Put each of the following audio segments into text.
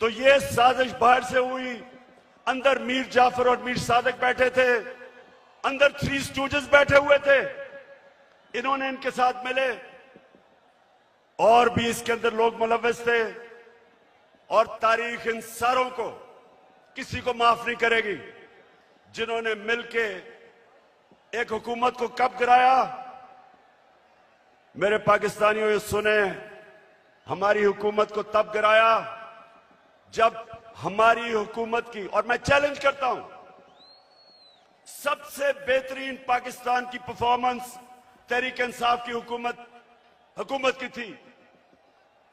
तो ये साजिश बाहर से हुई, अंदर मीर जाफर और मीर सादिक बैठे थे, अंदर थ्री स्टूजेस बैठे हुए थे, इन्होंने इनके साथ मिले, और भी इसके अंदर लोग मुलव्वस थे। और तारीख इन सारों को किसी को माफ नहीं करेगी जिन्होंने मिलके एक हुकूमत को कब गिराया। मेरे पाकिस्तानियों, ये सुने, हमारी हुकूमत को तब गिराया जब हमारी हुकूमत की, और मैं चैलेंज करता हूं, सबसे बेहतरीन पाकिस्तान की परफॉर्मेंस तहरीक इंसाफ की हुकूमत की थी।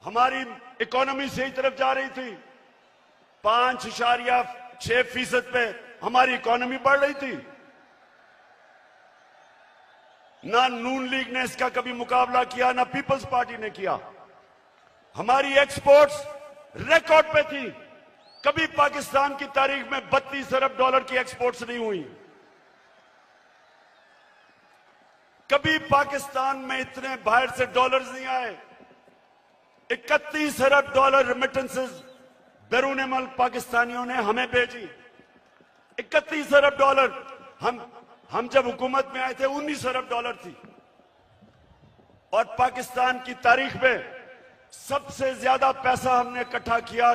हमारी इकोनॉमी सही तरफ जा रही थी, 5.6% पे हमारी इकोनॉमी बढ़ रही थी। ना नून लीग ने इसका कभी मुकाबला किया, ना पीपल्स पार्टी ने किया। हमारी एक्सपोर्ट्स रिकॉर्ड पे थी, कभी पाकिस्तान की तारीख में 32 अरब डॉलर की एक्सपोर्ट्स नहीं हुई। कभी पाकिस्तान में इतने बाहर से डॉलर्स नहीं आए। 31 अरब डॉलर रेमिटेंसेस बैरून मुल्क पाकिस्तानियों ने हमें भेजी। 31 अरब डॉलर। हम जब हुकूमत में आए थे 19 अरब डॉलर थी, और पाकिस्तान की तारीख में सबसे ज्यादा पैसा हमने इकट्ठा किया